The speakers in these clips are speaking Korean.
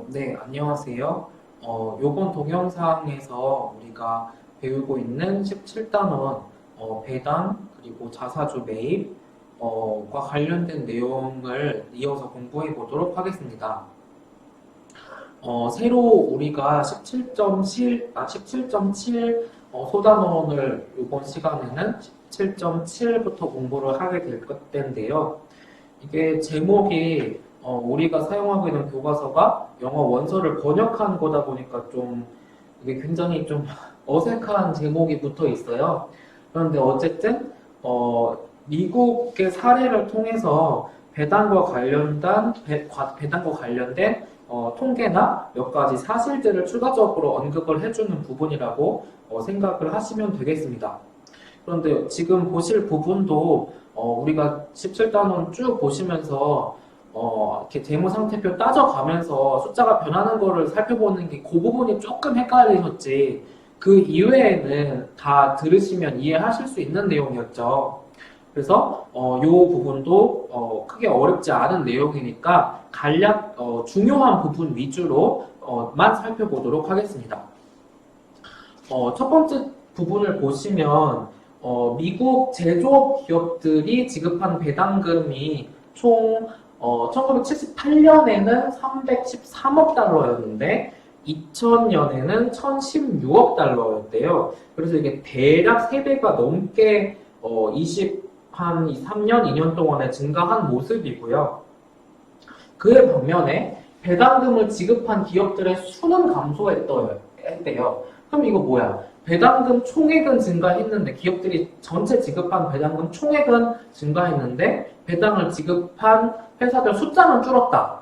네, 안녕하세요. 요번 동영상에서 우리가 배우고 있는 17단원 배당 그리고 자사주 매입 과 관련된 내용을 이어서 공부해 보도록 하겠습니다. 새로 우리가 17.7 소단원을 이번 시간에는 17.7부터 공부를 하게 될 텐데요. 이게 제목이 우리가 사용하고 있는 교과서가 영어 원서를 번역한 거다 보니까 좀 이게 굉장히 좀 어색한 제목이 붙어 있어요. 그런데 어쨌든 미국의 사례를 통해서 배당과 관련된 통계나 몇 가지 사실들을 추가적으로 언급을 해주는 부분이라고 생각을 하시면 되겠습니다. 그런데 지금 보실 부분도 우리가 17단원 쭉 보시면서 이렇게 재무상태표 따져가면서 숫자가 변하는 거를 살펴보는 게 그 부분이 조금 헷갈리셨지 그 이외에는 다 들으시면 이해하실 수 있는 내용이었죠. 그래서 이 부분도 크게 어렵지 않은 내용이니까 간략 중요한 부분 위주로만 살펴보도록 하겠습니다. 첫 번째 부분을 보시면 미국 제조업 기업들이 지급한 배당금이 총 1978년에는 313억 달러였는데 2000년에는 1016억 달러였대요. 그래서 이게 대략 3배가 넘게 3년, 2년 동안에 증가한 모습이고요. 그에 반면에 배당금을 지급한 기업들의 수는 감소했대요. 그럼 이거 뭐야? 배당금 총액은 증가했는데 기업들이 전체 지급한 배당금 총액은 증가했는데 배당을 지급한 회사들 숫자는 줄었다.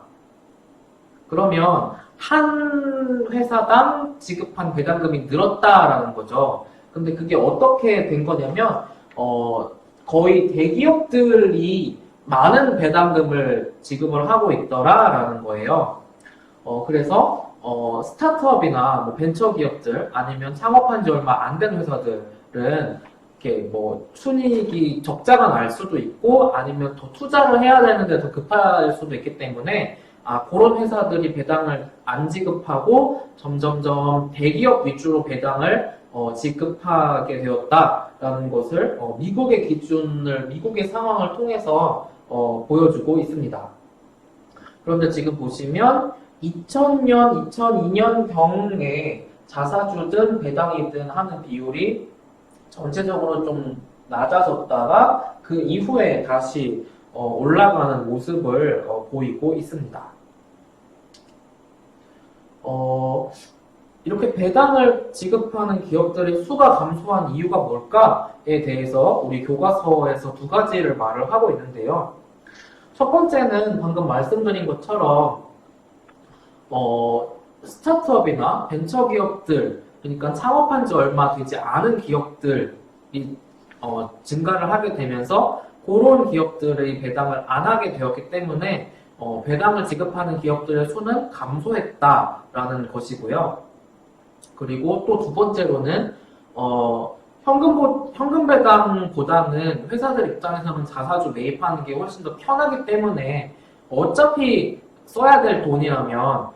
그러면 한 회사당 지급한 배당금이 늘었다라는 거죠. 근데 그게 어떻게 된 거냐면 거의 대기업들이 많은 배당금을 지급을 하고 있더라라는 거예요. 그래서 스타트업이나 뭐 벤처기업들 아니면 창업한 지 얼마 안 된 회사들은 이렇게 뭐 순이익이 적자가 날 수도 있고 아니면 더 투자를 해야 되는데 더 급할 수도 있기 때문에 그런 회사들이 배당을 안 지급하고 점점점 대기업 위주로 배당을 지급하게 되었다라는 것을 미국의 상황을 통해서 보여주고 있습니다. 그런데 지금 보시면 2000년, 2002년경에 자사주든 배당이든 하는 비율이 전체적으로 좀 낮아졌다가 그 이후에 다시 올라가는 모습을 보이고 있습니다. 이렇게 배당을 지급하는 기업들의 수가 감소한 이유가 뭘까에 대해서 우리 교과서에서 두 가지를 말을 하고 있는데요. 첫 번째는 방금 말씀드린 것처럼 스타트업이나 벤처기업들, 그러니까 창업한 지 얼마 되지 않은 기업들이 증가를 하게 되면서 그런 기업들의 배당을 안 하게 되었기 때문에 배당을 지급하는 기업들의 수는 감소했다라는 것이고요. 그리고 또 두 번째로는 현금 배당보다는 회사들 입장에서는 자사주 매입하는 게 훨씬 더 편하기 때문에 어차피 써야 될 돈이라면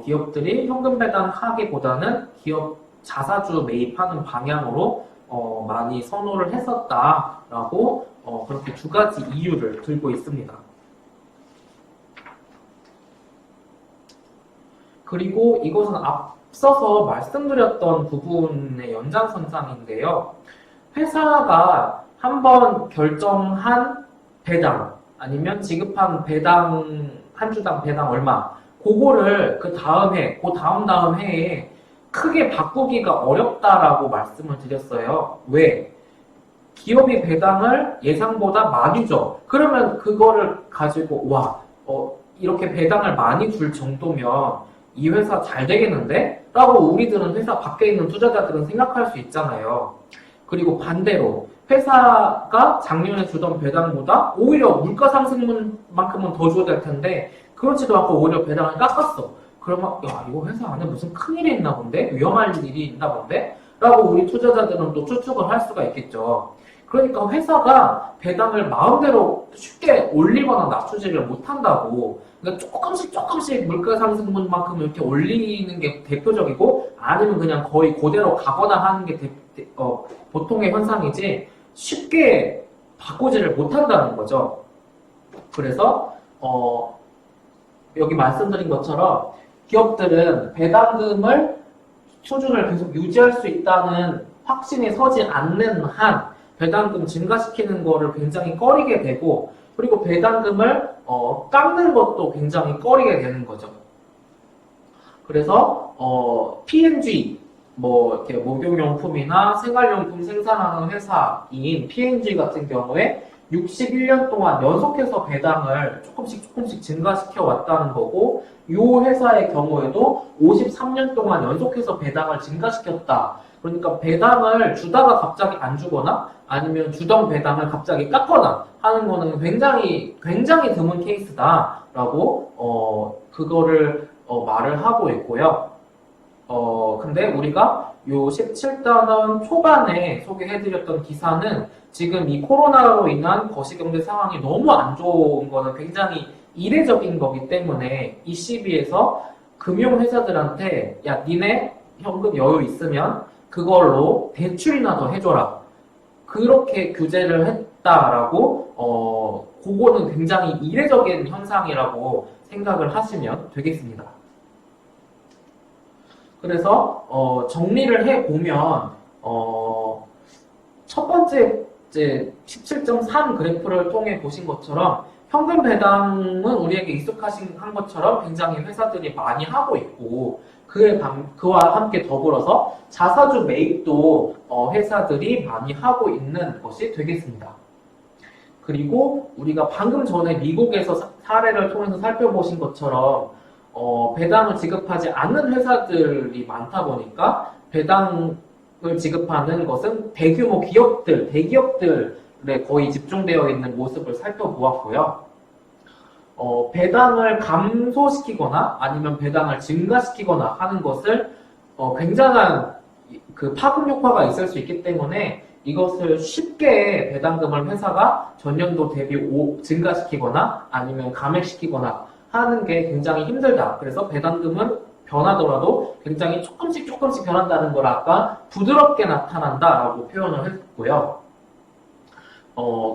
기업들이 현금 배당하기보다는 기업 자사주 매입하는 방향으로 많이 선호를 했었다라고 그렇게 두 가지 이유를 들고 있습니다. 그리고 이것은 앞서서 말씀드렸던 부분의 연장선상인데요. 회사가 한번 결정한 배당 아니면 지급한 배당 한 주당 배당 얼마 그거를 그 다음 해에 크게 바꾸기가 어렵다라고 말씀을 드렸어요. 왜? 기업이 배당을 예상보다 많이 줘. 그러면 그거를 가지고 이렇게 배당을 많이 줄 정도면 이 회사 잘 되겠는데? 라고 우리들은 회사 밖에 있는 투자자들은 생각할 수 있잖아요. 그리고 반대로 회사가 작년에 주던 배당보다 오히려 물가 상승만큼은 더 줘야 될 텐데 그렇지도 않고 오히려 배당을 깎았어. 그러면 이거 회사 안에 무슨 큰일이 있나 본데? 위험할 일이 있나 본데? 라고 우리 투자자들은 또 추측을 할 수가 있겠죠. 그러니까 회사가 배당을 마음대로 쉽게 올리거나 낮추지를 못한다고. 그러니까 조금씩 물가 상승분만큼 이렇게 올리는 게 대표적이고, 아니면 그냥 거의 그대로 가거나 하는 게 보통의 현상이지 쉽게 바꾸지를 못한다는 거죠. 그래서 여기 말씀드린 것처럼 기업들은 배당금을 수준을 계속 유지할 수 있다는 확신이 서지 않는 한 배당금 증가시키는 거를 굉장히 꺼리게 되고, 그리고 배당금을 깎는 것도 굉장히 꺼리게 되는 거죠. 그래서 P&G 이렇게 목욕용품이나 생활용품 생산하는 회사인 P&G 같은 경우에 61년 동안 연속해서 배당을 조금씩 증가시켜 왔다는 거고, 이 회사의 경우에도 53년 동안 연속해서 배당을 증가시켰다. 그러니까 배당을 주다가 갑자기 안 주거나 아니면 주던 배당을 갑자기 깎거나 하는 거는 굉장히 드문 케이스다라고 그거를 말을 하고 있고요. 근데 우리가 요 17단원 초반에 소개해드렸던 기사는 지금 이 코로나로 인한 거시경제 상황이 너무 안 좋은 거는 굉장히 이례적인 거기 때문에 이 시비에서 금융회사들한테 야, 니네 현금 여유 있으면 그걸로 대출이나 더 해줘라. 그렇게 규제를 했다라고, 그거는 굉장히 이례적인 현상이라고 생각을 하시면 되겠습니다. 그래서, 정리를 해보면, 첫 번째, 이제 17.3 그래프를 통해 보신 것처럼, 현금 배당은 우리에게 익숙하신 한 것처럼 굉장히 회사들이 많이 하고 있고, 그와 함께 더불어서 자사주 매입도 회사들이 많이 하고 있는 것이 되겠습니다. 그리고 우리가 방금 전에 미국에서 사례를 통해서 살펴보신 것처럼 배당을 지급하지 않는 회사들이 많다 보니까 배당을 지급하는 것은 대규모 기업들, 대기업들에 거의 집중되어 있는 모습을 살펴보았고요. 배당을 감소시키거나 아니면 배당을 증가시키거나 하는 것을 굉장한 그 파급 효과가 있을 수 있기 때문에 이것을 쉽게 배당금을 회사가 전년도 대비 증가시키거나 아니면 감액시키거나 하는 게 굉장히 힘들다. 그래서 배당금은 변하더라도 굉장히 조금씩 변한다는 걸 아까 부드럽게 나타난다라고 표현을 했고요.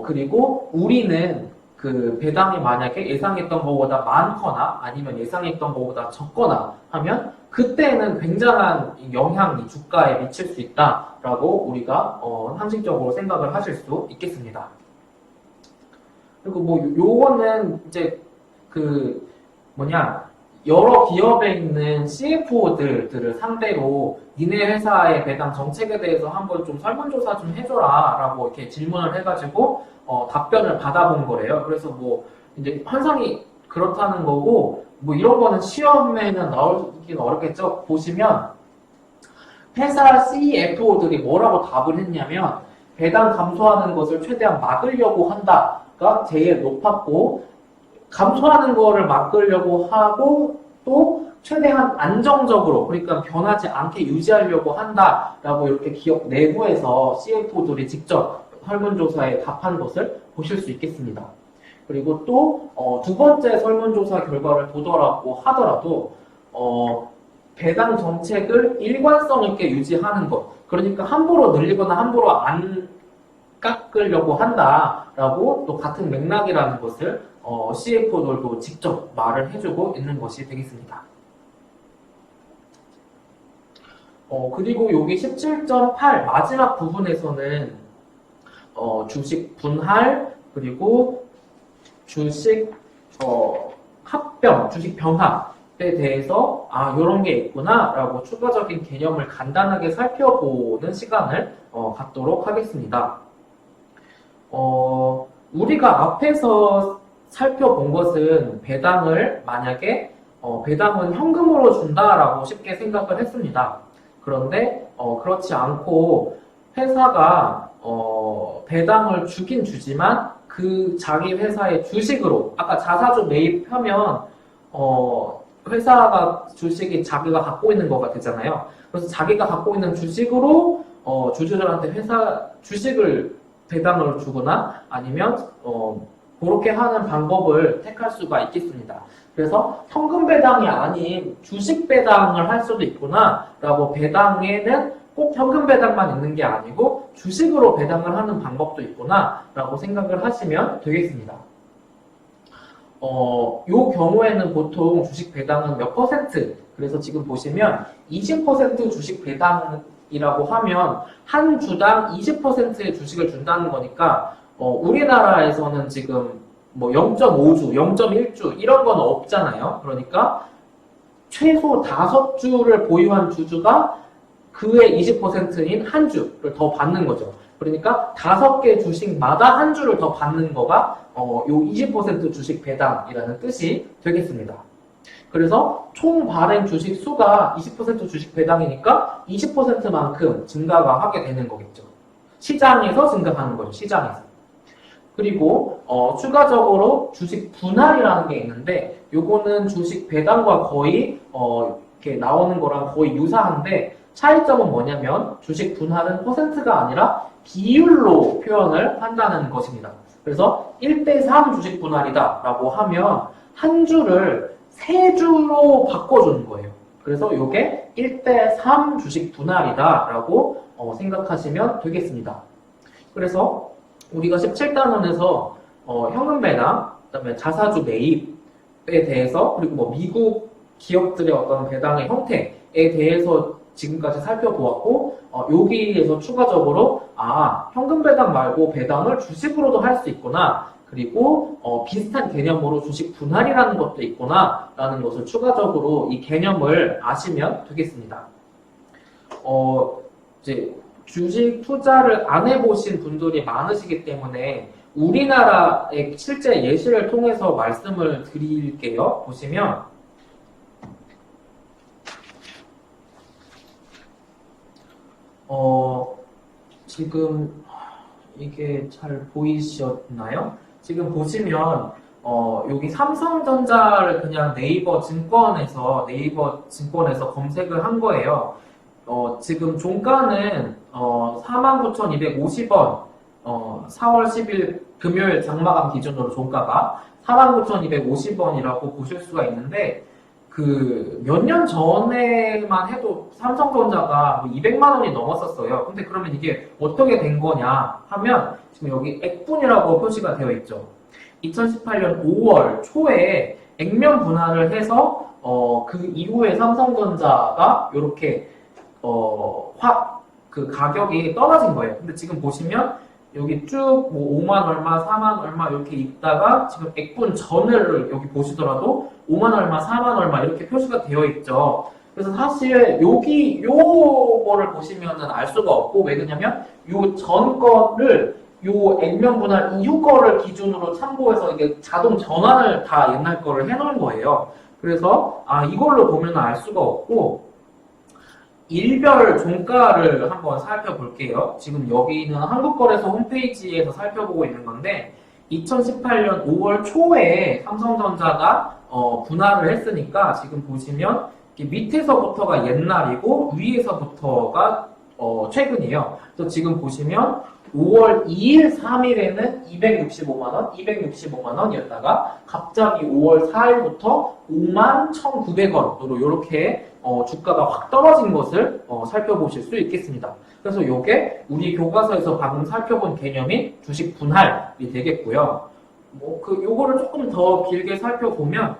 그리고 우리는 그 배당이 만약에 예상했던 것보다 많거나 아니면 예상했던 것보다 적거나 하면 그때는 굉장한 영향이 주가에 미칠 수 있다라고 우리가 상식적으로 생각을 하실 수 있겠습니다. 그리고 요거는 이제 여러 기업에 있는 CFO들을 상대로 니네 회사의 배당 정책에 대해서 한번 좀 설문조사 좀 해줘라 라고 이렇게 질문을 해가지고 답변을 받아본 거래요. 그래서 이제 환상이 그렇다는 거고, 이런 거는 시험에는 나오긴 어렵겠죠. 보시면 회사 CFO들이 뭐라고 답을 했냐면 배당 감소하는 것을 최대한 막으려고 한다가 제일 높았고, 감소하는 거를 막으려고 하고 또 최대한 안정적으로, 그러니까 변하지 않게 유지하려고 한다라고 이렇게 기업 내부에서 CFO들이 직접 설문조사에 답한 것을 보실 수 있겠습니다. 그리고 또 두 번째 설문조사 결과를 보더라고 하더라도 배당 정책을 일관성 있게 유지하는 것, 그러니까 함부로 늘리거나 함부로 안 깎으려고 한다라고 또 같은 맥락이라는 것을 CFO들도 직접 말을 해주고 있는 것이 되겠습니다. 그리고 여기 17.8 마지막 부분에서는 주식 분할, 그리고 주식 합병, 주식 병합에 대해서 이런 게 있구나 라고 추가적인 개념을 간단하게 살펴보는 시간을 갖도록 하겠습니다. 우리가 앞에서 살펴본 것은 배당을 만약에 배당은 현금으로 준다라고 쉽게 생각을 했습니다. 그런데 그렇지 않고 회사가 배당을 주긴 주지만 그 자기 회사의 주식으로, 아까 자사주 매입하면 회사가 주식이 자기가 갖고 있는 거가 되잖아요. 그래서 자기가 갖고 있는 주식으로 주주들한테 회사 주식을 배당을 주거나 아니면 그렇게 하는 방법을 택할 수가 있겠습니다. 그래서 현금 배당이 아닌 주식 배당을 할 수도 있구나 라고, 배당에는 꼭 현금 배당만 있는 게 아니고 주식으로 배당을 하는 방법도 있구나 라고 생각을 하시면 되겠습니다. 요 경우에는 보통 주식 배당은 몇 퍼센트, 그래서 지금 보시면 20% 주식 배당이라고 하면 한 주당 20%의 주식을 준다는 거니까, 우리나라에서는 지금 뭐 0.5주, 0.1주 이런 건 없잖아요. 그러니까 최소 5주를 보유한 주주가 그의 20%인 한 주를 더 받는 거죠. 그러니까 5개 주식마다 한 주를 더 받는 거가 요 20% 주식 배당이라는 뜻이 되겠습니다. 그래서 총 발행 주식 수가 20% 주식 배당이니까 20%만큼 증가가 하게 되는 거겠죠. 시장에서 증가하는 거죠. 시장에서. 그리고 추가적으로 주식 분할이라는 게 있는데, 요거는 주식 배당과 거의 이렇게 나오는 거랑 거의 유사한데, 차이점은 뭐냐면 주식 분할은 퍼센트가 아니라 비율로 표현을 한다는 것입니다. 그래서 1대3 주식 분할이다 라고 하면 한 주를 3주로 바꿔주는 거예요. 그래서 이게 1대3 주식 분할이다 라고 생각하시면 되겠습니다. 그래서 우리가 17단원에서 현금 배당, 그다음에 자사주 매입에 대해서, 그리고 뭐 미국 기업들의 어떤 배당의 형태에 대해서 지금까지 살펴보았고, 여기에서 추가적으로 현금 배당 말고 배당을 주식으로도 할 수 있구나, 그리고 비슷한 개념으로 주식 분할이라는 것도 있구나 라는 것을 추가적으로 이 개념을 아시면 되겠습니다. 이제 주식 투자를 안 해보신 분들이 많으시기 때문에 우리나라의 실제 예시를 통해서 말씀을 드릴게요. 보시면 지금 이게 잘 보이셨나요? 지금 보시면 여기 삼성전자를 그냥 네이버 증권에서 검색을 한 거예요. 지금 종가는 49,250원, 4월 10일 금요일 장마감 기준으로 종가가 49,250원이라고 보실 수가 있는데, 그 몇 년 전에만 해도 삼성전자가 200만 원이 넘었었어요. 근데 그러면 이게 어떻게 된 거냐 하면, 지금 여기 액분이라고 표시가 되어 있죠. 2018년 5월 초에 액면 분할을 해서 그 이후에 삼성전자가 이렇게 확 그 가격이 떨어진 거예요. 근데 지금 보시면 여기 쭉 뭐 5만 얼마, 4만 얼마 이렇게 있다가 지금 액분 전을 여기 보시더라도 5만 얼마, 4만 얼마 이렇게 표시가 되어 있죠. 그래서 사실 여기 요거를 보시면은 알 수가 없고, 왜 그러냐면 요 전 거를 요 액면 분할 이후 거를 기준으로 참고해서 이게 자동 전환을 다 옛날 거를 해놓은 거예요. 그래서 이걸로 보면 알 수가 없고, 일별 종가를 한번 살펴볼게요. 지금 여기는 한국거래소 홈페이지에서 살펴보고 있는 건데, 2018년 5월 초에 삼성전자가 분할을 했으니까 지금 보시면 밑에서부터가 옛날이고 위에서부터가 최근이에요. 그래서 지금 보시면 5월 2일, 3일에는 265만원, 265만원이었다가 갑자기 5월 4일부터 51,900원으로 이렇게 주가가 확 떨어진 것을 살펴보실 수 있겠습니다. 그래서 이게 우리 교과서에서 방금 살펴본 개념인 주식 분할이 되겠고요. 요거를 조금 더 길게 살펴보면,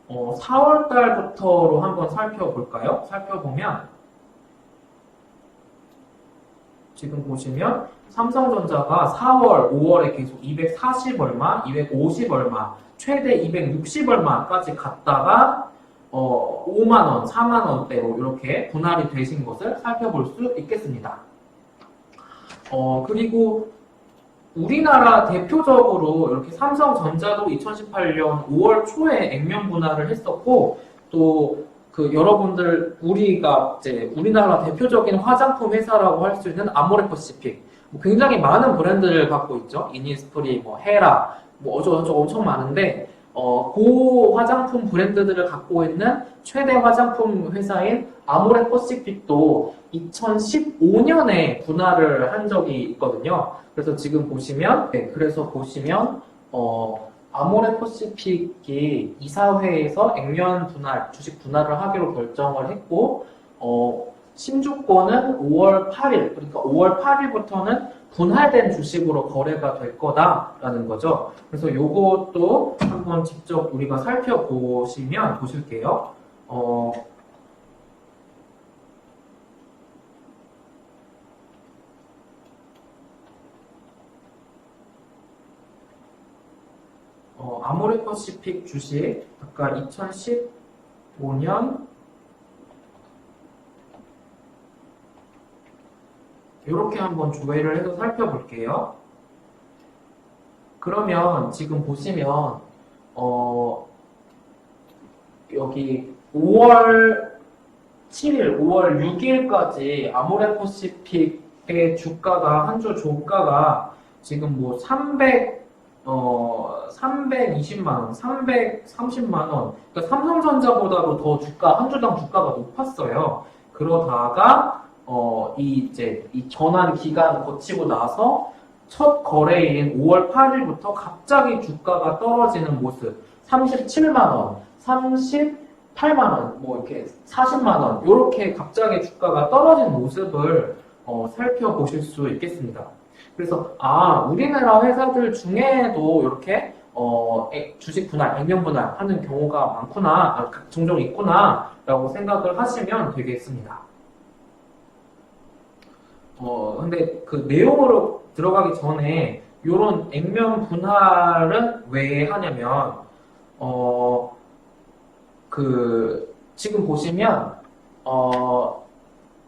4월 달부터로 한번 살펴볼까요? 살펴보면 지금 보시면 삼성전자가 4월, 5월에 계속 240 얼마, 250 얼마, 최대 260 얼마까지 갔다가 5만원, 4만원대로 이렇게 분할이 되신 것을 살펴볼 수 있겠습니다. 그리고 우리나라 대표적으로 이렇게 삼성전자도 2018년 5월 초에 액면 분할을 했었고, 또 여러분들 우리가 이제 우리나라 대표적인 화장품 회사라고 할 수 있는 아모레퍼시픽, 굉장히 많은 브랜드를 갖고 있죠. 이니스프리, 헤라, 어쩌고저쩌고 엄청 많은데, 고 화장품 브랜드들을 갖고 있는 최대 화장품 회사인 아모레퍼시픽도 2015년에 분할을 한 적이 있거든요. 그래서 지금 보시면, 아모레퍼시픽이 이사회에서 액면 분할, 주식 분할을 하기로 결정을 했고, 신주권은 5월 8일, 그러니까 5월 8일부터는 분할된 주식으로 거래가 될 거다라는 거죠. 그래서 요것도 한번 직접 우리가 살펴보시면 보실게요. 아모레퍼시픽 주식 아까 2015년 이렇게 한번 조회를 해서 살펴볼게요. 그러면 지금 보시면 여기 5월 7일, 5월 6일까지 아모레퍼시픽의 주가가 한 주 종가가 지금 뭐 320만 원, 330만 원. 그러니까 삼성전자보다도 더 한 주당 주가가 높았어요. 그러다가 이 전환 기간 거치고 나서 첫 거래인 5월 8일부터 갑자기 주가가 떨어지는 모습. 37만 원, 38만 원, 뭐 이렇게 40만 원, 이렇게 갑자기 주가가 떨어진 모습을 살펴보실 수 있겠습니다. 그래서 우리나라 회사들 중에도 이렇게 주식 분할, 액면 분할 하는 경우가 많구나, 종종 있구나 라고 생각을 하시면 되겠습니다. 근데 그 내용으로 들어가기 전에 이런 액면 분할은 왜 하냐면 지금 보시면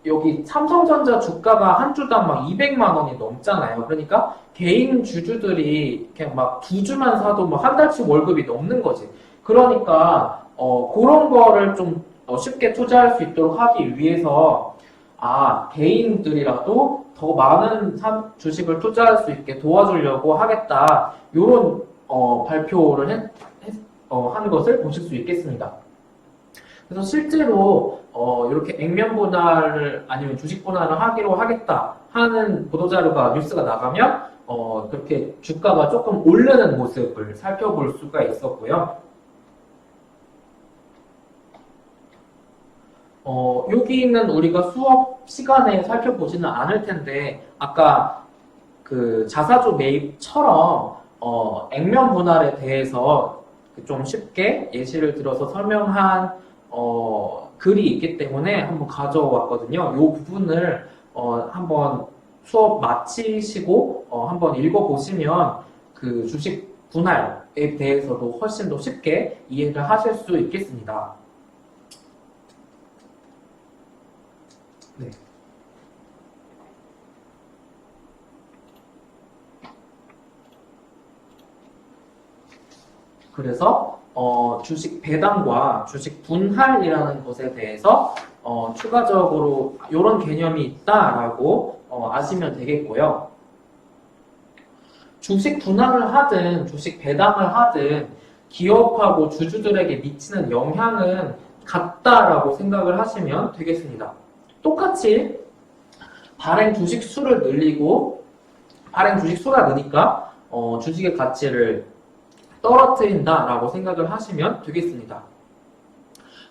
여기 삼성전자 주가가 한 주당 막 200만 원이 넘잖아요. 그러니까 개인 주주들이 그냥 막 2주만 사도 막 한 달치 월급이 넘는 거지. 그러니까 그런 거를 좀 쉽게 투자할 수 있도록 하기 위해서 개인들이라도 더 많은 주식을 투자할 수 있게 도와주려고 하겠다. 이런 발표를 한 것을 보실 수 있겠습니다. 그래서 실제로 이렇게 액면 분할을 아니면 주식 분할을 하기로 하겠다 하는 보도자료가 뉴스가 나가면 그렇게 주가가 조금 오르는 모습을 살펴볼 수가 있었고요. 여기는 우리가 수업 시간에 살펴보지는 않을 텐데 아까 그 자사주 매입처럼 액면 분할에 대해서 좀 쉽게 예시를 들어서 설명한 글이 있기 때문에 한번 가져왔거든요. 이 부분을 한번 수업 마치시고 한번 읽어보시면 그 주식 분할에 대해서도 훨씬 더 쉽게 이해를 하실 수 있겠습니다. 네. 그래서 주식 배당과 주식 분할이라는 것에 대해서 추가적으로 이런 개념이 있다라고 아시면 되겠고요. 주식 분할을 하든 주식 배당을 하든 기업하고 주주들에게 미치는 영향은 같다라고 생각을 하시면 되겠습니다. 똑같이 발행 주식 수를 늘리고 발행 주식 수가 느니까 주식의 가치를 떨어뜨린다라고 생각을 하시면 되겠습니다.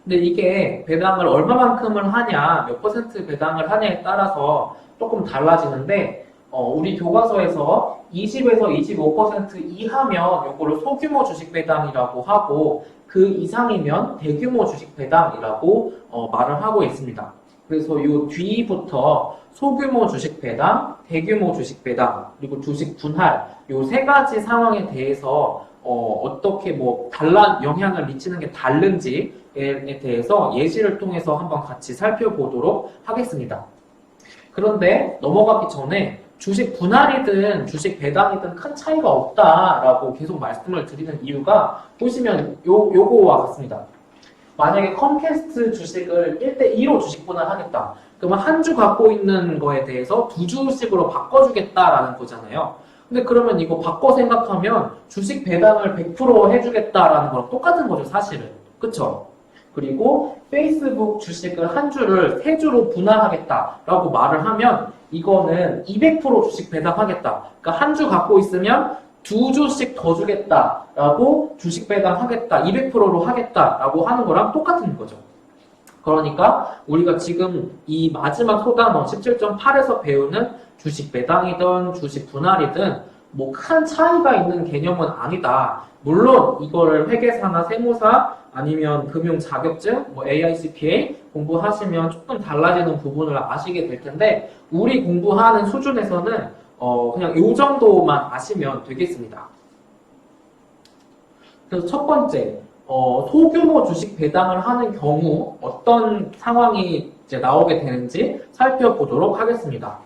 근데 이게 배당을 얼마만큼을 하냐, 몇 퍼센트 배당을 하냐에 따라서 조금 달라지는데 우리 교과서에서 20에서 25% 이하면 이거를 소규모 주식 배당이라고 하고 그 이상이면 대규모 주식 배당이라고 말을 하고 있습니다. 그래서 이 뒤부터 소규모 주식 배당, 대규모 주식 배당, 그리고 주식 분할 이 세 가지 상황에 대해서 어떻게 영향을 미치는 게 다른지에 대해서 예시를 통해서 한번 같이 살펴보도록 하겠습니다. 그런데 넘어가기 전에 주식 분할이든 주식 배당이든 큰 차이가 없다라고 계속 말씀을 드리는 이유가 보시면 요거와 같습니다. 만약에 컴캐스트 주식을 1대2로 주식 분할하겠다. 그러면 한 주 갖고 있는 거에 대해서 2주씩으로 바꿔주겠다라는 거잖아요. 근데 그러면 이거 바꿔 생각하면 주식 배당을 100% 해주겠다라는 거랑 똑같은 거죠, 사실은. 그쵸? 그리고 페이스북 주식을 한 주를 세 주로 분할하겠다라고 말을 하면 이거는 200% 주식 배당하겠다. 그러니까 한 주 갖고 있으면 두 주씩 더 주겠다라고 주식 배당하겠다, 200%로 하겠다라고 하는 거랑 똑같은 거죠. 그러니까 우리가 지금 이 마지막 소단원 17.8에서 배우는 주식 배당이든 주식 분할이든 뭐 큰 차이가 있는 개념은 아니다. 물론 이거를 회계사나 세무사 아니면 금융 자격증, 뭐 AICPA 공부하시면 조금 달라지는 부분을 아시게 될 텐데 우리 공부하는 수준에서는 그냥 이 정도만 아시면 되겠습니다. 그래서 첫 번째, 소규모 주식 배당을 하는 경우 어떤 상황이 이제 나오게 되는지 살펴보도록 하겠습니다.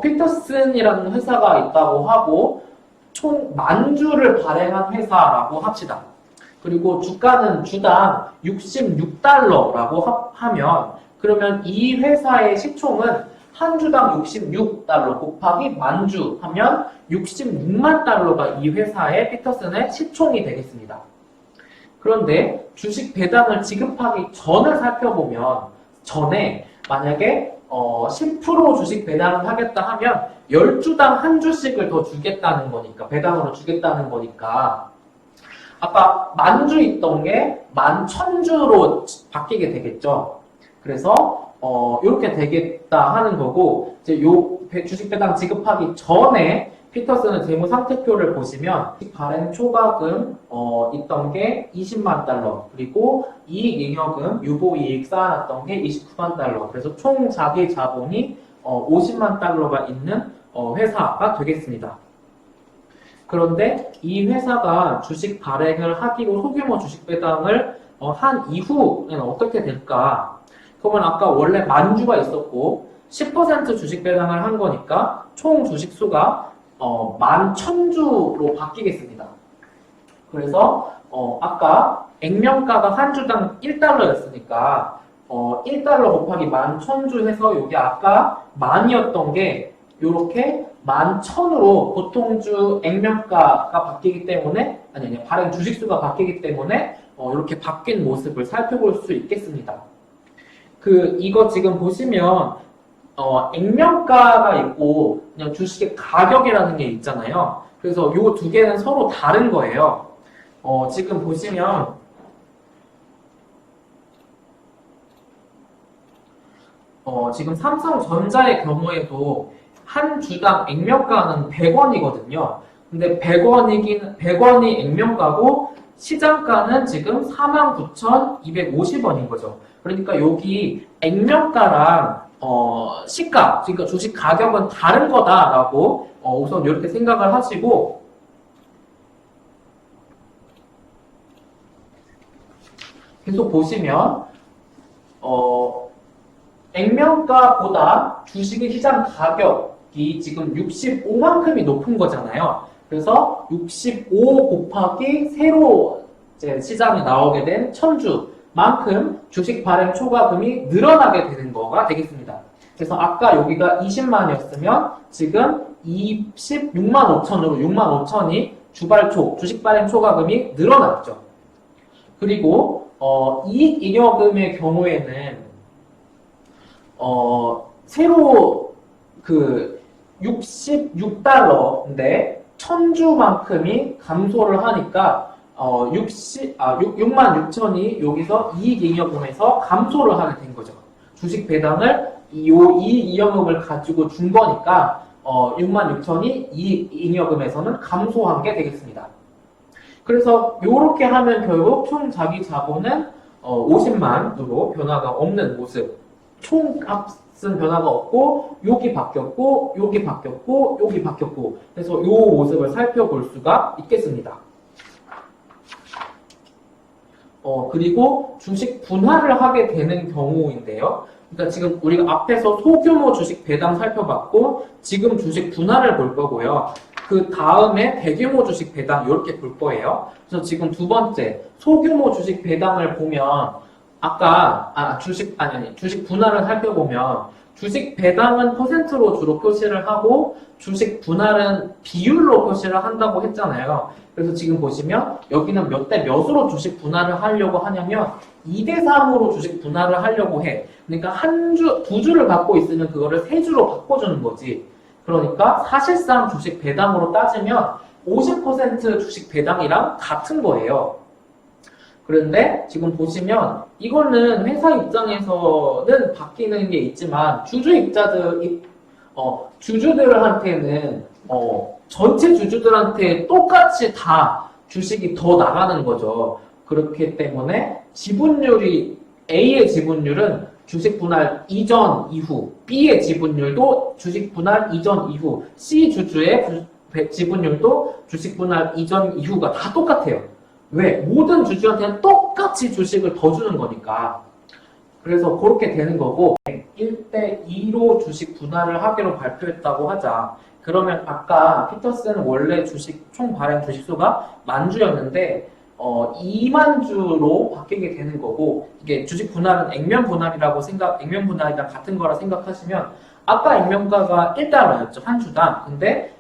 피터슨이라는 회사가 있다고 하고 총 10,000주를 발행한 회사라고 합시다. 그리고 주가는 주당 66달러라고 하면 그러면 이 회사의 시총은 한 주당 66달러 곱하기 10,000주 하면 66만 달러가 이 회사의 피터슨의 시총이 되겠습니다. 그런데 주식 배당을 지급하기 전을 살펴보면 전에 만약에 10% 주식 배당을 하겠다 하면 10주당 한 주씩을 더 주겠다는 거니까 배당으로 주겠다는 거니까 아까 10,000주 있던 게 11,000주로 바뀌게 되겠죠. 그래서 이렇게 되겠다 하는 거고 이제 요 주식 배당 지급하기 전에 피터슨의 재무 상태표를 보시면 발행 초과금 있던 게 20만 달러 그리고 이익 잉여금 유보 이익 쌓아놨던 게 29만 달러 그래서 총 자기 자본이 50만 달러가 있는 회사가 되겠습니다. 그런데 이 회사가 주식 발행을 하기로 소규모 주식 배당을 한 이후에는 어떻게 될까? 그러면 아까 원래 10,000주가 있었고 10% 주식 배당을 한 거니까 총 주식 수가 11,000주로 바뀌겠습니다. 그래서 아까 액면가가 한 주당 1달러였으니까 1달러 곱하기 11,000주 해서 여기 아까 만이었던 게 이렇게 11,000으로 보통주 액면가가 바뀌기 때문에 아니 발행 주식수가 바뀌기 때문에 이렇게 바뀐 모습을 살펴볼 수 있겠습니다. 이거 지금 보시면 액면가가 있고 그냥 주식의 가격이라는 게 있잖아요. 그래서 요 두 개는 서로 다른 거예요. 지금 보시면 지금 삼성전자의 경우에도 한 주당 액면가는 100원이거든요. 근데 100원이 액면가고 시장가는 지금 49,250원인 거죠. 그러니까 여기 액면가랑 시가, 그러니까 주식 가격은 다른 거다라고 우선 이렇게 생각을 하시고 계속 보시면 액면가보다 주식의 시장 가격이 지금 65만큼이 높은 거잖아요. 그래서 65 곱하기 새로 이제 시장에 나오게 된 1,000주만큼 주식 발행 초과금이 늘어나게 되는 거가 되겠습니다. 그래서 아까 여기가 20만이었으면 지금 26만 5천으로 6만 5천이 주식 발행 초과금이 늘어났죠. 그리고 이익 잉여금의 경우에는 새로 66달러인데 1,000주만큼이 감소를 하니까 6만 6천이 여기서 이익 잉여금에서 감소를 하게 된 거죠. 주식 배당을 이익 잉여금을 가지고 준 거니까 6만 6천이 이익 잉여금에서는 감소한 게 되겠습니다. 그래서 이렇게 하면 결국 총 자기 자본은 50만으로 변화가 없는 모습. 총 값은 변화가 없고 여기 바뀌었고 여기 바뀌었고 여기 바뀌었고 그래서 이 모습을 살펴볼 수가 있겠습니다. 그리고 주식 분할을 하게 되는 경우인데요. 그러니까 지금 우리가 앞에서 소규모 주식 배당 살펴봤고 지금 주식 분할을 볼 거고요. 그 다음에 대규모 주식 배당 이렇게 볼 거예요. 그래서 지금 두 번째 소규모 주식 배당을 보면 아까 주식 분할을 살펴보면 주식 배당은 퍼센트로 주로 표시를 하고 주식 분할은 비율로 표시를 한다고 했잖아요. 그래서 지금 보시면 여기는 몇 대 몇으로 주식 분할을 하려고 하냐면 2대 3으로 주식 분할을 하려고 해. 그러니까 두 주를 갖고 있으면 그거를 세 주로 바꿔주는 거지. 그러니까 사실상 주식 배당으로 따지면 50% 주식 배당이랑 같은 거예요. 그런데 지금 보시면 이거는 회사 입장에서는 바뀌는 게 있지만 주주들한테는 전체 주주들한테 똑같이 다 주식이 더 나가는 거죠. 그렇기 때문에 A의 지분율은 주식 분할 이전 이후, B의 지분율도 주식 분할 이전 이후, C 주주의 지분율도 주식 분할 이전 이후가 다 똑같아요. 왜? 모든 주주한테는 똑같이 주식을 더 주는 거니까. 그래서 그렇게 되는 거고 1대 2로 주식 분할을 하기로 발표했다고 하자. 그러면 아까 피터슨은 원래 총 발행 주식수가 10,000주였는데 20,000주로 바뀌게 되는 거고, 이게 주식 분할은 액면 분할이랑 같은 거라 생각하시면 아까 액면가가 1달러였죠, 한 주당. 근데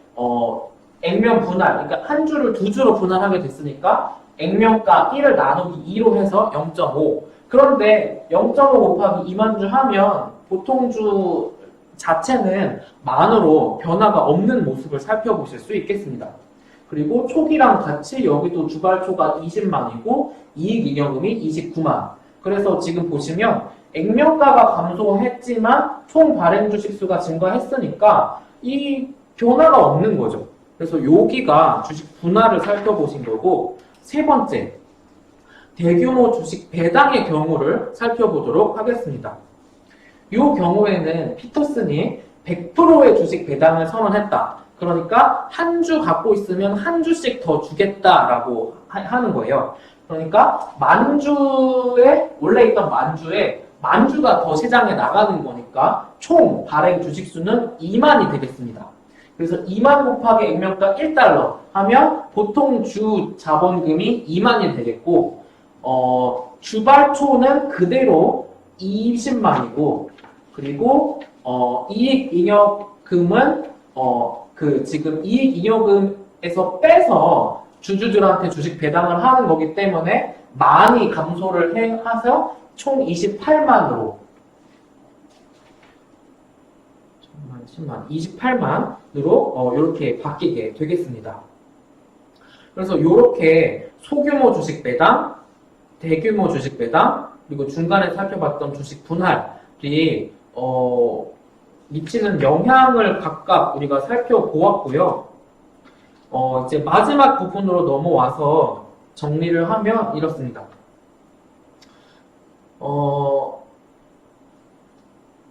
액면 분할, 그러니까 한 주를 두 주로 분할하게 됐으니까 액면가 1을 나누기 2로 해서 0.5. 그런데 0.5 곱하기 20,000주 하면 보통주 자체는 만으로 변화가 없는 모습을 살펴보실 수 있겠습니다. 그리고 초기랑 같이 여기도 주발초가 20만이고 이익잉여금이 29만. 그래서 지금 보시면 액면가가 감소했지만 총 발행 주식수가 증가했으니까 이 변화가 없는 거죠. 그래서 여기가 주식 분할을 살펴보신 거고, 세 번째, 대규모 주식 배당의 경우를 살펴보도록 하겠습니다. 이 경우에는 피터슨이 100%의 주식 배당을 선언했다. 그러니까 한 주 갖고 있으면 한 주씩 더 주겠다라고 하는 거예요. 그러니까 원래 있던 만주가 더 시장에 나가는 거니까 총 발행 주식수는 2만이 되겠습니다. 그래서 2만 곱하기 액면가 1달러 하면 보통 주 자본금이 2만이 되겠고, 주발초는 그대로 20만이고, 그리고 이익잉여금은 지금 이익잉여금에서 빼서 주주들한테 주식 배당을 하는 거기 때문에 많이 감소를 해서 총 28만으로 28만으로 이렇게 바뀌게 되겠습니다. 그래서 이렇게 소규모 주식 배당, 대규모 주식 배당, 그리고 중간에 살펴봤던 주식 분할이 미치는 영향을 각각 우리가 살펴보았고요. 이제 마지막 부분으로 넘어와서 정리를 하면 이렇습니다.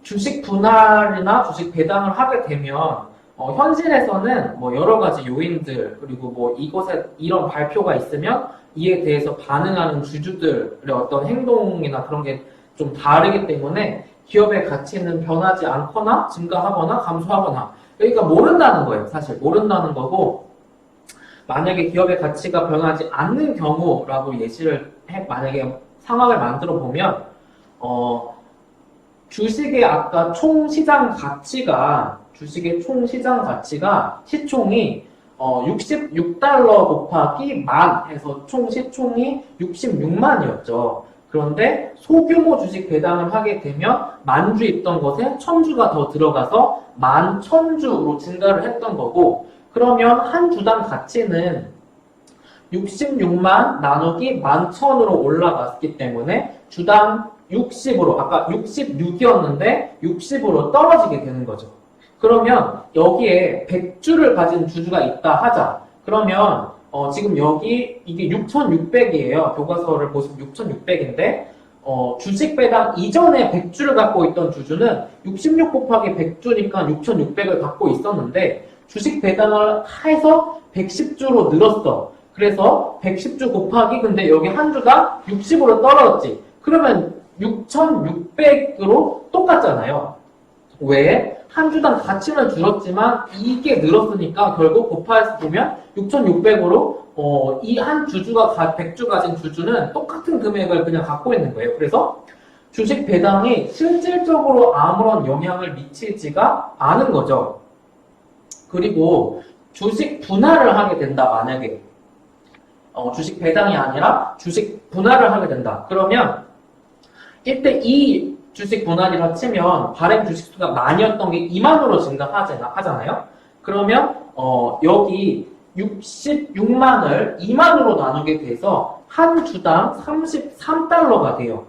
주식 분할이나 주식 배당을 하게 되면 현실에서는 뭐 여러 가지 요인들, 그리고 뭐 이것에 이런 발표가 있으면 이에 대해서 반응하는 주주들의 어떤 행동이나 그런 게 좀 다르기 때문에 기업의 가치는 변하지 않거나 증가하거나 감소하거나, 그러니까 모른다는 거예요. 사실 모른다는 거고, 만약에 기업의 가치가 변하지 않는 경우라고 만약에 상황을 만들어 보면 주식의 아까 주식의 총 시장 가치가 시총이 66달러 곱하기 만 해서 총 시총이 66만이었죠. 그런데 소규모 주식 배당을 하게 되면 10,000주 있던 것에 1,000주가 더 들어가서 11,000주로 증가를 했던 거고, 그러면 한 주당 가치는 66만 나누기 11,000으로 올라갔기 때문에 주당 60으로, 아까 66이었는데 60으로 떨어지게 되는 거죠. 그러면 여기에 100주를 가진 주주가 있다 하자. 그러면 지금 여기 이게 6,600이에요. 교과서를 보시면 6,600인데 주식 배당 이전에 100주를 갖고 있던 주주는 66 곱하기 100주니까 6,600을 갖고 있었는데 주식 배당을 해서 110주로 늘었어. 그래서 110주 곱하기, 근데 여기 한 주당 60으로 떨어졌지. 그러면 6,600으로 똑같잖아요. 왜? 한 주당 가치는 줄었지만 이게 늘었으니까 결국 곱해서 보면 6,600으로 이 한 주주가 100주 가진 주주는 똑같은 금액을 그냥 갖고 있는 거예요. 그래서 주식 배당이 실질적으로 아무런 영향을 미치지가 않은 거죠. 그리고 주식 분할을 하게 된다, 만약에. 주식 배당이 아니라 주식 분할을 하게 된다. 그러면 1대2 주식 분할이라 치면 발행 주식수가 만이었던 게 2만으로 증가하잖아요. 그러면 여기 66만을 2만으로 나누게 돼서 한 주당 33달러가 돼요.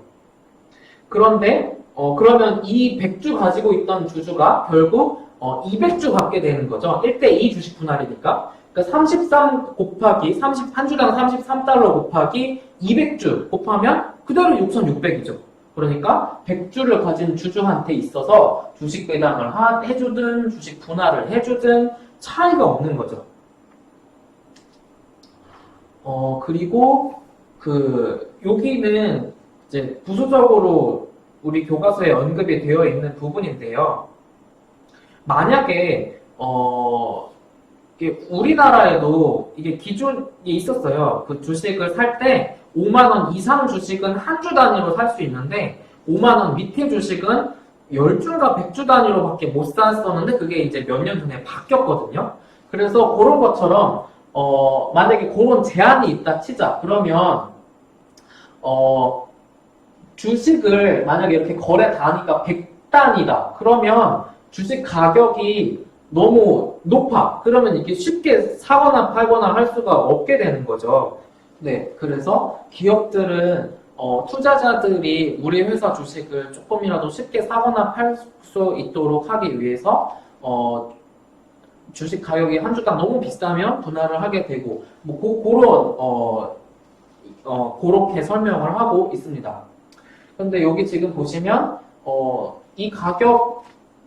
그런데 그러면 이 100주 가지고 있던 주주가 결국 200주 갖게 되는 거죠. 1대2 주식 분할이니까. 그러니까 33 곱하기 한 주당 33달러 곱하기 200주 곱하면 그대로 6,600이죠. 그러니까 100주를 가진 주주한테 있어서 주식 배당을 해주든 주식 분할을 해주든 차이가 없는 거죠. 그리고 여기는 이제 부수적으로 우리 교과서에 언급이 되어 있는 부분인데요. 만약에 우리나라에도 이게 기준이 있었어요. 그 주식을 살 때 5만원 이상 주식은 한 주 단위로 살 수 있는데 5만원 밑에 주식은 10주인가 100주 단위로밖에 못 샀었는데 그게 이제 몇 년 전에 바뀌었거든요. 그래서 그런 것처럼 만약에 그런 제한이 있다 치자. 그러면 주식을 만약에 이렇게 거래 단위가 100단위다. 그러면 주식 가격이 너무 높아. 그러면 이게 쉽게 사거나 팔거나 할 수가 없게 되는 거죠. 네, 그래서 기업들은 투자자들이 우리 회사 주식을 조금이라도 쉽게 사거나 팔 수 있도록 하기 위해서 주식 가격이 한 주당 너무 비싸면 분할을 하게 되고 그렇게 설명을 하고 있습니다. 그런데 여기 지금 보시면 이 가격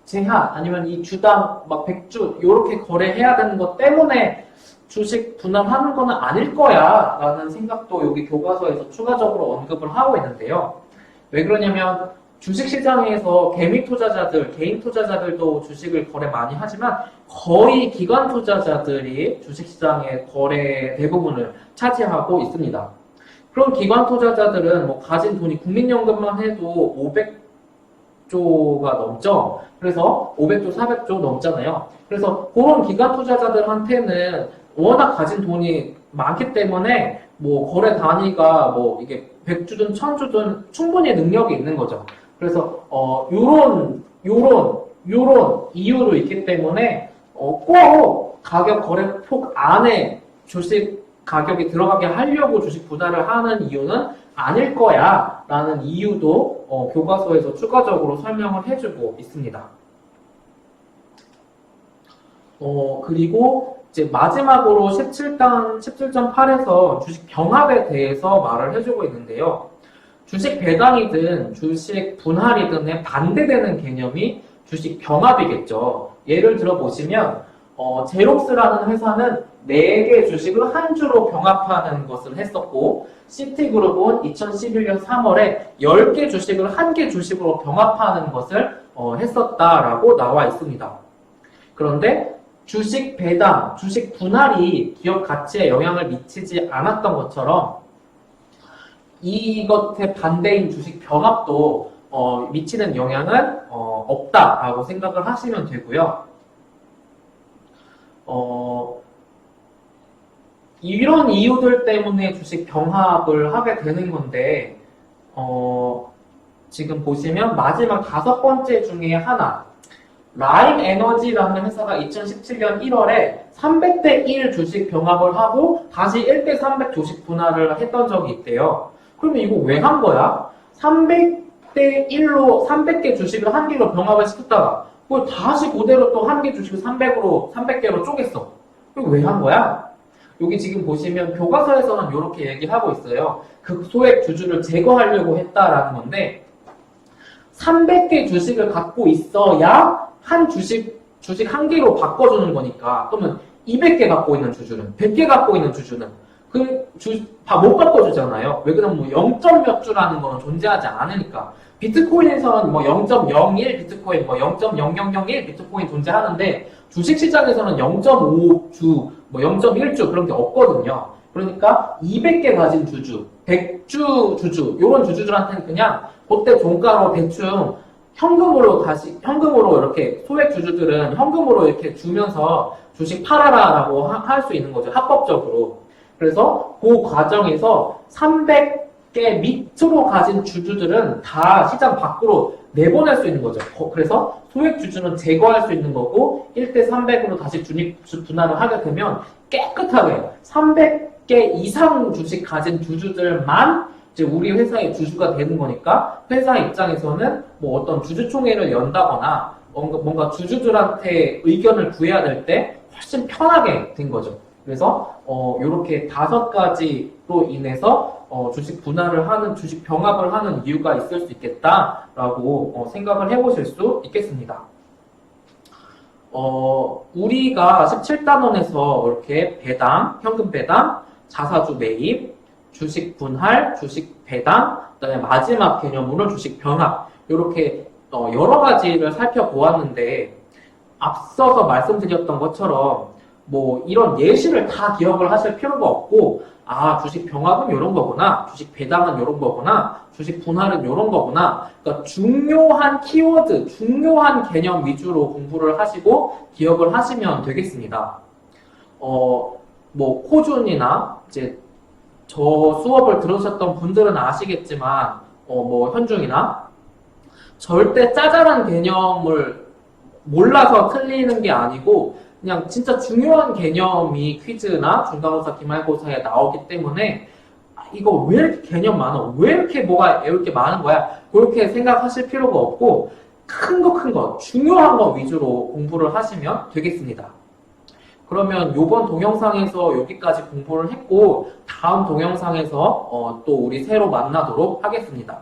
제한 아니면 이 주당 막 100주 이렇게 거래해야 되는 것 때문에 주식 분할하는 거는 아닐 거야 라는 생각도 여기 교과서에서 추가적으로 언급을 하고 있는데요. 왜 그러냐면 주식시장에서 개미 투자자들, 개인 투자자들도 주식을 거래 많이 하지만 거의 기관 투자자들이 주식시장의 거래 대부분을 차지하고 있습니다. 그럼 기관 투자자들은 뭐 가진 돈이 국민연금만 해도 500조가 넘죠. 그래서 500조, 400조 넘잖아요. 그래서 그런 기관 투자자들한테는 워낙 가진 돈이 많기 때문에 뭐 거래 단위가 뭐 이게 100주든 1000주든 충분히 능력이 있는 거죠. 그래서 요런 이유로 있기 때문에 꼭 가격 거래폭 안에 주식 가격이 들어가게 하려고 주식 분할을 하는 이유는 아닐 거야 라는 이유도 교과서에서 추가적으로 설명을 해주고 있습니다. 그리고 이제 마지막으로 17.8에서 주식 병합에 대해서 말을 해주고 있는데요. 주식 배당이든 주식 분할이든에 반대되는 개념이 주식 병합이겠죠. 예를 들어 보시면 제록스라는 회사는 4개 주식을 한 주로 병합하는 것을 했었고 시티그룹은 2011년 3월에 10개 주식을 1개 주식으로 병합하는 것을 했었다라고 나와 있습니다. 그런데 주식 배당, 주식 분할이 기업 가치에 영향을 미치지 않았던 것처럼 이것의 반대인 주식 병합도 미치는 영향은 없다라고 생각을 하시면 되고요. 이런 이유들 때문에 주식 병합을 하게 되는 건데 지금 보시면 마지막 5번째 중에 하나 라임 에너지라는 회사가 2017년 1월에 300대1 주식 병합을 하고 다시 1대300 주식 분할을 했던 적이 있대요. 그러면 이거 왜 한 거야? 300대1로 300개 주식을 1개로 병합을 시켰다가 그걸 다시 그대로 또 1개 주식을 300개로 쪼갰어. 이거 왜 한 거야? 여기 지금 보시면 교과서에서는 이렇게 얘기하고 있어요. 극소액 주주를 제거하려고 했다라는 건데 300개 주식을 갖고 있어야 한 주식 1개로 바꿔주는 거니까. 그러면 200개 갖고 있는 주주는 100개 갖고 있는 주주는 다 못 바꿔주잖아요. 왜 그러면 뭐 0점 몇 주라는 거는 존재하지 않으니까. 비트코인에서는 뭐 0.01 비트코인, 뭐 0.0001 비트코인 존재하는데 주식시장에서는 0.5주, 뭐 0.1주 그런 게 없거든요. 그러니까 200개 가진 주주, 100주 주주, 요런 주주들한테는 그냥 그때 종가로 대충 현금으로 이렇게 소액 주주들은 현금으로 이렇게 주면서 주식 팔아라라고 할 수 있는 거죠. 합법적으로. 그래서 그 과정에서 300개 밑으로 가진 주주들은 다 시장 밖으로 내보낼 수 있는 거죠. 그래서 소액 주주는 제거할 수 있는 거고 1대 300으로 다시 분할을 하게 되면 깨끗하게 300개 이상 주식 가진 주주들만 이제 우리 회사의 주주가 되는 거니까 회사 입장에서는 뭐 어떤 주주총회를 연다거나 뭔가 주주들한테 의견을 구해야 될 때 훨씬 편하게 된 거죠. 그래서 이렇게 5가지로 인해서 주식 분할을 하는, 주식 병합을 하는 이유가 있을 수 있겠다라고 생각을 해보실 수 있겠습니다. 우리가 17단원에서 이렇게 배당, 현금 배당, 자사주 매입, 주식 분할, 주식 배당, 그다음에 마지막 개념으로 주식 병합 이렇게 여러 가지를 살펴보았는데 앞서서 말씀드렸던 것처럼 뭐 이런 예시를 다 기억을 하실 필요가 없고 주식 병합은 이런 거구나, 주식 배당은 이런 거구나, 주식 분할은 이런 거구나. 그러니까 중요한 키워드, 중요한 개념 위주로 공부를 하시고 기억을 하시면 되겠습니다. 뭐 코준이나 이제 저 수업을 들으셨던 분들은 아시겠지만 뭐 현중이나 절대 짜잘한 개념을 몰라서 틀리는 게 아니고 그냥 진짜 중요한 개념이 퀴즈나 중간고사, 기말고사에 나오기 때문에 이거 왜 이렇게 개념 많아? 왜 이렇게 뭐가 이렇게 많은 거야? 그렇게 생각하실 필요가 없고 큰 거, 중요한 거 위주로 공부를 하시면 되겠습니다. 그러면 이번 동영상에서 여기까지 공부를 했고 다음 동영상에서 또 우리 새로 만나도록 하겠습니다.